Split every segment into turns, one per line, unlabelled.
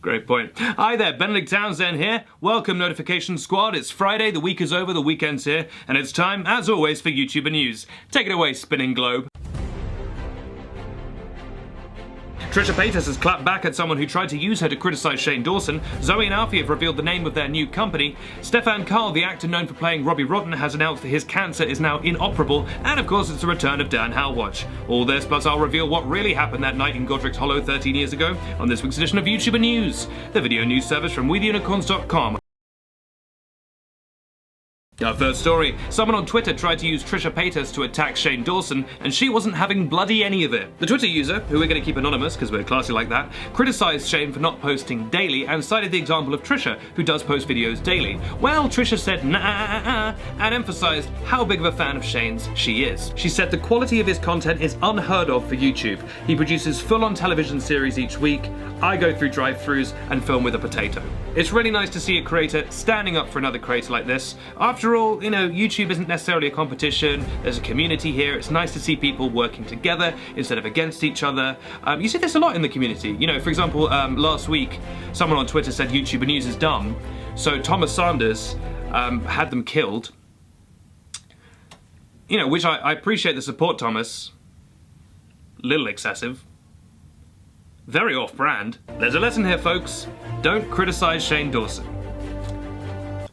Great point. Hi there, Benedict Townsend here. Welcome, Notification Squad. It's Friday, the week is over, the weekend's here, and it's time, as always, for YouTuber News. Take it away, Spinning Globe. Trisha has clapped back at someone who tried to use her to criticize Shane Dawson. Zoe and Alfie have revealed the name of their new company. Stefan Karl, the actor known for playing Robbie has announced that his cancer is now inoperable. And of course, it's the return of Dan Howatch. All this, plus I'll reveal what really happened that night in Godric's Hollow 13 years ago on this week's edition of YouTuber News, the video news service from WeTheUnicorns.com. Our first story. Someone on Twitter tried to use Trisha to attack Shane Dawson, and she wasn't having bloody any of it. The Twitter user, who we're going to keep anonymous because we're classy like that, criticised Shane for not posting daily and cited the example of Trisha, who does post videos daily. Well, Trisha said nah, and emphasised how big of a fan of Shane's she is. She said the quality of his content is unheard of for YouTube. He produces full-on television series each week. I go through drive-thrus and film with a potato. It's really nice to see a creator standing up for another creator like this. After all, you know, YouTube isn't necessarily a competition. There's a community here. It's nice to see people working together instead of against each other. You see this a lot in the community. You know, for example, last week, someone on Twitter said YouTuber News is dumb. So Thomas Sanders had them killed. You know, which I appreciate the support, Thomas. Little excessive. Very off-brand. There's a lesson here, folks. Don't criticize Shane Dawson.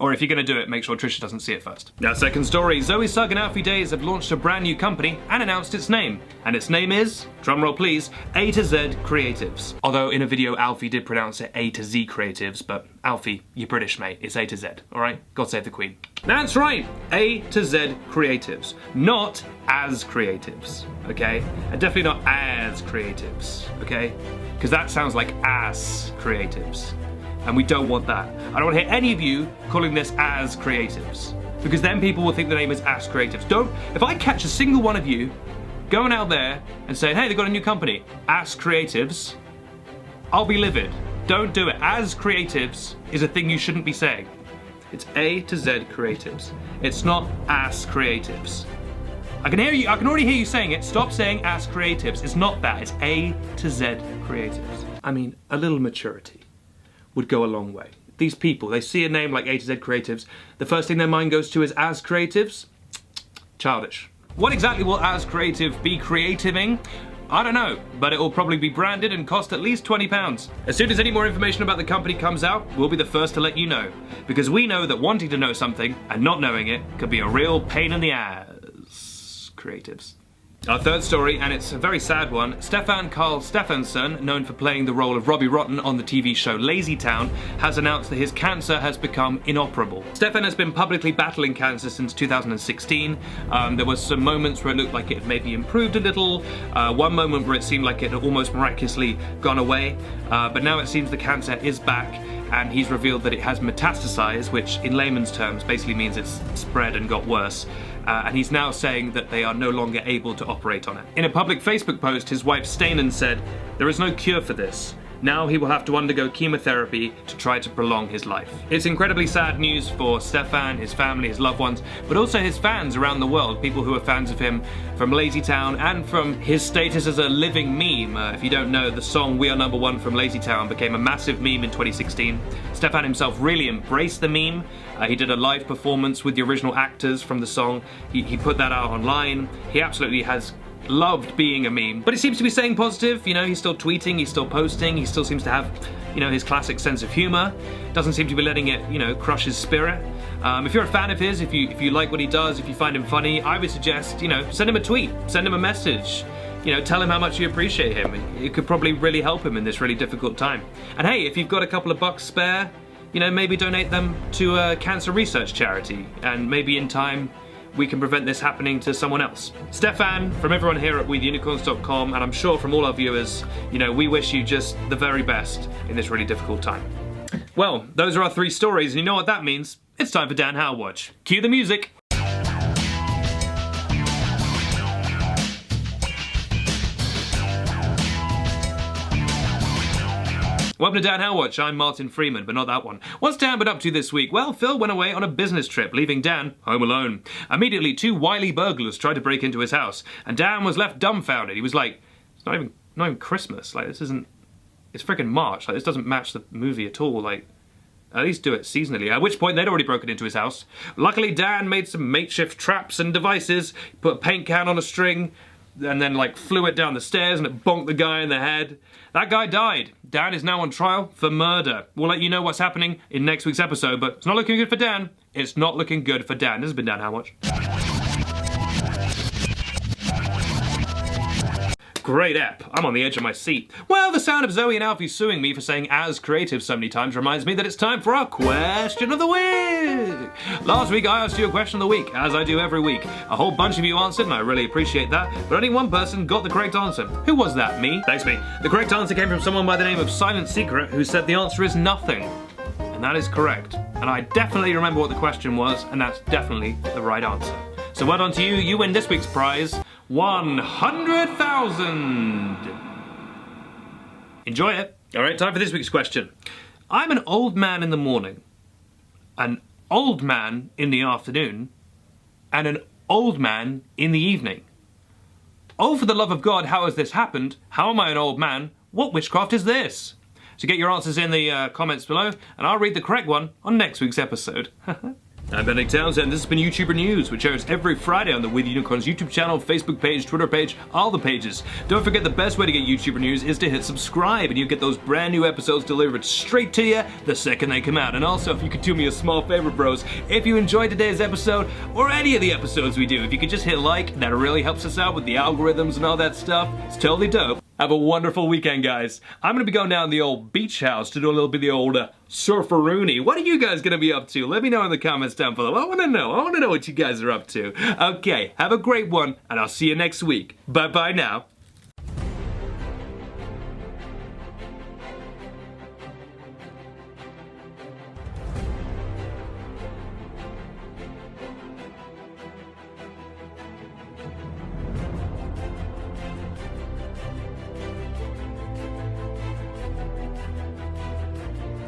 Or if you're going to do it, make sure Trisha doesn't see it first. Now, second story. Zoe Sugg and Alfie Days have launched a brand new company and announced its name. And its name is, drumroll please, A to Z Creatives. Although in a video, Alfie did pronounce it A to Z Creatives, but Alfie, you're British, mate. It's A to Z, all right? God save the Queen. That's right, A to Z Creatives. Not as creatives, okay? And definitely not as creatives, okay? Because that sounds like ass creatives. And we don't want that. I don't want to hear any of you calling this as creatives, because then people will think the name is as creatives. If I catch a single one of you going out there and saying, hey, they've got a new company, as creatives, I'll be livid. Don't do it. As creatives is a thing you shouldn't be saying. It's A to Z Creatives. It's not as creatives. I can already hear you saying it. Stop saying as creatives. It's not that. It's A to Z Creatives. I mean, a little maturity would go a long way. These people, they see a name like A to Z Creatives, the first thing their mind goes to is as creatives? Childish. What exactly will as creative be creativing? I don't know, but it will probably be branded and cost at least £20. As soon as any more information about the company comes out, we'll be the first to let you know. Because we know that wanting to know something and not knowing it could be a real pain in the ass. Creatives. Our third story, and it's a very sad one. Stefan Karl Stefansson, known for playing the role of Robbie on the TV show Lazy Town, has announced that his cancer has become inoperable. Stefan has been publicly battling cancer since 2016. There were some moments where it looked like it had maybe improved a little, one moment where it seemed like it had almost miraculously gone away, but now it seems the cancer is back, and he's revealed that it has metastasized, which in layman's terms basically means it's spread and got worse. And he's now saying that they are no longer able to operate on it. In a public Facebook post, his wife Steinan said, "There is no cure for this. Now he will have to undergo chemotherapy to try to prolong his life." It's incredibly sad news for Stefan, his family, his loved ones, but also his fans around the world, people who are fans of him from Lazy Town and from his status as a living meme. If you don't know, the song We Are Number One from Lazy Town became a massive meme in 2016. Stefan himself really embraced the meme. He did a live performance with the original actors from the song. He put that out online. He absolutely has loved being a meme, but he seems to be staying positive. You know, he's still tweeting, he's still posting, he still seems to have, you know, his classic sense of humor. Doesn't seem to be letting it, you know, crush his spirit. If you're a fan of his, if you like what he does, if you find him funny, I would suggest, you know, send him a tweet, send him a message. You know, tell him how much you appreciate him. It could probably really help him in this really difficult time. And hey, if you've got a couple of bucks spare, you know, maybe donate them to a cancer research charity, and maybe in time we can prevent this happening to someone else. Stefan, from everyone here at WeTheUnicorns.com, and I'm sure from all our viewers, you know, we wish you just the very best in this really difficult time. Well, those are our three stories, and you know what that means. It's time for Dan Howatch. Cue the music. Welcome to Dan Howatch, I'm Martin Freeman, but not that one. What's Dan been up to this week? Well, Phil went away on a business trip, leaving Dan home alone. Immediately, two wily burglars tried to break into his house, and Dan was left dumbfounded. He was like, it's not even Christmas, like this isn't It's freaking March. Like, this doesn't match the movie at all. Like, at least do it seasonally. At which point, they'd already broken into his house. Luckily, Dan made some makeshift traps and devices, put a paint can on a string, and then, like, flew it down the stairs and it bonked the guy in the head. That guy died. Dan is now on trial for murder. We'll let you know what's happening in next week's episode, but it's not looking good for Dan. It's not looking good for Dan. This has been Dan How Much. Great ep. I'm on the edge of my seat. Well, the sound of Zoe and Alfie suing me for saying as creative so many times reminds me that it's time for our question of the week. Last week I asked you a question of the week, as I do every week. A whole bunch of you answered, and I really appreciate that, but only one person got the correct answer. Who was that? Me? Thanks, me. The correct answer came from someone by the name of Silent Secret, who said the answer is nothing. And that is correct. And I definitely remember what the question was, and that's definitely the right answer. So well done to you. You win this week's prize. 100,000. Enjoy it. All right, time for this week's question. I'm an old man in the morning, an old man in the afternoon, and an old man in the evening. Oh, for the love of God, how has this happened? How am I an old man? What witchcraft is this? So get your answers in the comments below, and I'll read the correct one on next week's episode. I'm Benedict Townsend, and this has been YouTuber News, which airs every Friday on the With Unicorns YouTube channel, Facebook page, Twitter page, all the pages. Don't forget the best way to get YouTuber News is to hit subscribe, and you get those brand new episodes delivered straight to you the second they come out. And also, if you could do me a small favor, bros, if you enjoyed today's episode, or any of the episodes we do, if you could just hit like, that really helps us out with the algorithms and all that stuff. It's totally dope. Have a wonderful weekend, guys. I'm gonna be going down to the old beach house to do a little bit of the old surfer-rooney. What are you guys gonna be up to? Let me know in the comments down below. I wanna know what you guys are up to. Okay, have a great one, and I'll see you next week. Bye-bye now.